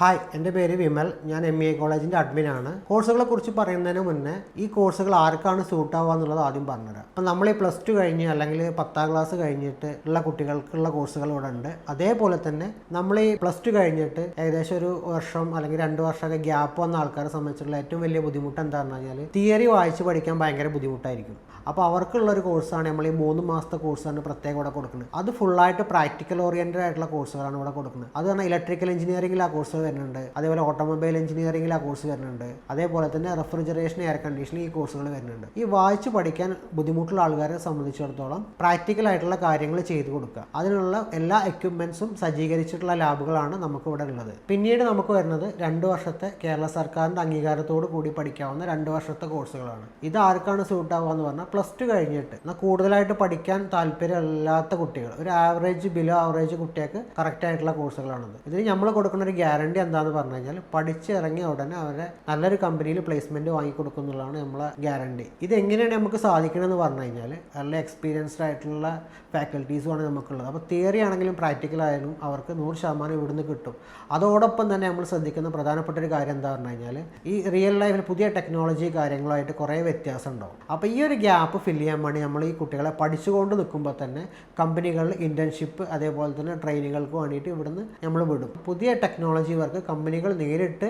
Hi, എൻ്റെ പേര് വിമൽ. ഞാൻ MA കോളേജിൻ്റെ അഡ്മിനാണ്. കോഴ്സുകളെ കുറിച്ച് പറയുന്നതിന് മുന്നേ ഈ കോഴ്സുകൾ ആർക്കാണ് സൂട്ട് ആവുക എന്നുള്ളത് ആദ്യം പറഞ്ഞുതരാം. അപ്പം നമ്മൾ ഈ +2 കഴിഞ്ഞ് അല്ലെങ്കിൽ 10ാം ക്ലാസ് കഴിഞ്ഞിട്ട് ഉള്ള കുട്ടികൾക്കുള്ള കോഴ്സുകൾ ഇവിടെ ഉണ്ട്. അതേപോലെ തന്നെ നമ്മൾ ഈ +2 കഴിഞ്ഞിട്ട് ഏകദേശം ഒരു വർഷം അല്ലെങ്കിൽ 2 വർഷമൊക്കെ ഗ്യാപ്പ് വന്ന ആൾക്കാരെ സംബന്ധിച്ചുള്ള ഏറ്റവും വലിയ ബുദ്ധിമുട്ട് എന്താണെന്ന് പറഞ്ഞാൽ തിയറി വായിച്ച് പഠിക്കാൻ ഭയങ്കര ബുദ്ധിമുട്ടായിരിക്കും. അപ്പോൾ അവർക്കുള്ള ഒരു കോഴ്സാണ് നമ്മൾ ഈ 3 മാസത്തെ കോഴ്സാണ് പ്രത്യേകം ഇവിടെ കൊടുക്കുന്നത്. അത് ഫുള്ളായിട്ട് പ്രാക്ടിക്കൽ ഓറിയൻറ്റഡ് ആയിട്ടുള്ള കോഴ്സുകളാണ് ഇവിടെ കൊടുക്കുന്നത്. അത് പറഞ്ഞാൽ ഇലക്ട്രിക്കൽ എഞ്ചിനീയറിംഗിൽ ആ കോഴ്സ് വരുന്നുണ്ട്, അതേപോലെ ഓട്ടോമൊബൈൽ എഞ്ചിനീയറിംഗിൽ ആ കോഴ്സ് വരുന്നുണ്ട്, അതേപോലെ തന്നെ റെഫ്രിജറേഷൻ, എയർ കണ്ടീഷനിങ് ഈ കോഴ്സുകൾ വരുന്നുണ്ട്. ഈ വായിച്ച് പഠിക്കാൻ ബുദ്ധിമുട്ടുള്ള ആൾക്കാരെ സംബന്ധിച്ചിടത്തോളം പ്രാക്ടിക്കൽ ആയിട്ടുള്ള കാര്യങ്ങൾ ചെയ്തു കൊടുക്കുക. അതിനുള്ള എല്ലാ എക്യുപ്മെന്റ്സും സജ്ജീകരിച്ചിട്ടുള്ള ലാബുകളാണ് നമുക്ക് ഇവിടെ ഉള്ളത്. പിന്നീട് നമുക്ക് വരുന്നത് 2 വർഷത്തെ കേരള സർക്കാരിൻ്റെ അംഗീകാരത്തോട് കൂടി പഠിക്കാവുന്ന 2 വർഷത്തെ കോഴ്സുകളാണ്. ഇത് ആർക്കാണ് സൂട്ട് ആവുക എന്ന് പറഞ്ഞാൽ +2 കഴിഞ്ഞിട്ട് എന്നാൽ കൂടുതലായിട്ട് പഠിക്കാൻ താല്പര്യമില്ലാത്ത കുട്ടികൾ, ഒരു ആവറേജ് ബിലോ ആവറേജ് കുട്ടികൾക്ക് കറക്റ്റ് ആയിട്ടുള്ള കോഴ്സുകളാണത്. ഇതിന് നമ്മൾ കൊടുക്കുന്ന ഒരു ഗ്യാരണ്ടി എന്താണെന്ന് പറഞ്ഞു കഴിഞ്ഞാൽ പഠിച്ചിറങ്ങിയ ഉടനെ അവരെ നല്ലൊരു കമ്പനിയിൽ പ്ലേസ്മെന്റ് വാങ്ങിക്കൊടുക്കുന്നുള്ളതാണ് നമ്മളെ ഗ്യാരണ്ടി. ഇത് എങ്ങനെയാണ് നമുക്ക് സാധിക്കണമെന്ന് പറഞ്ഞു കഴിഞ്ഞാൽ നല്ല എക്സ്പീരിയൻസ്ഡ് ആയിട്ടുള്ള ഫാക്കൽറ്റീസുമാണ് നമുക്കുള്ളത്. അപ്പോൾ തിയറി ആണെങ്കിലും പ്രാക്ടിക്കൽ ആയാലും അവർക്ക് 100% ഇവിടുന്ന് കിട്ടും. അതോടൊപ്പം തന്നെ നമ്മൾ ശ്രദ്ധിക്കുന്ന പ്രധാനപ്പെട്ട ഒരു കാര്യം എന്താ പറഞ്ഞു കഴിഞ്ഞാൽ ഈ റിയൽ ലൈഫിൽ പുതിയ ടെക്നോളജി കാര്യങ്ങളായിട്ട് കുറേ വ്യത്യാസം ഉണ്ടാവും. അപ്പോൾ ഈ ഒരു ഗ്യാപ്പ് ഫില്ല് ചെയ്യാൻ വേണ്ടി നമ്മൾ ഈ കുട്ടികളെ പഠിച്ചുകൊണ്ട് നിൽക്കുമ്പോൾ തന്നെ കമ്പനികളിൽ ഇന്റേൺഷിപ്പ് അതേപോലെ തന്നെ ട്രെയിനിങ്ങുകൾക്ക് വേണ്ടിയിട്ട് ഇവിടുന്ന് നമ്മൾ വിടും. പുതിയ ടെക്നോളജി ഇവർക്ക് കമ്പനികൾ നേരിട്ട്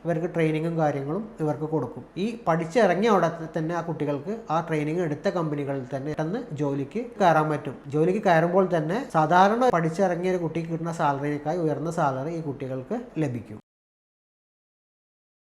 ഇവർക്ക് ട്രെയിനിങ്ങും കാര്യങ്ങളും ഇവർക്ക് കൊടുക്കും. ഈ പഠിച്ചിറങ്ങിയ ഉടനെ തന്നെ ആ കുട്ടികൾക്ക് ആ ട്രെയിനിങ് എടുത്ത കമ്പനികളിൽ തന്നെ പെട്ടെന്ന് ജോലിക്ക് കയറാൻ പറ്റും. ജോലിക്ക് കയറുമ്പോൾ തന്നെ സാധാരണ പഠിച്ചിറങ്ങിയ ഒരു കുട്ടിക്ക് കിട്ടുന്ന സാലറിയേക്കാൾ ഉയർന്ന സാലറി ഈ കുട്ടികൾക്ക് ലഭിക്കും.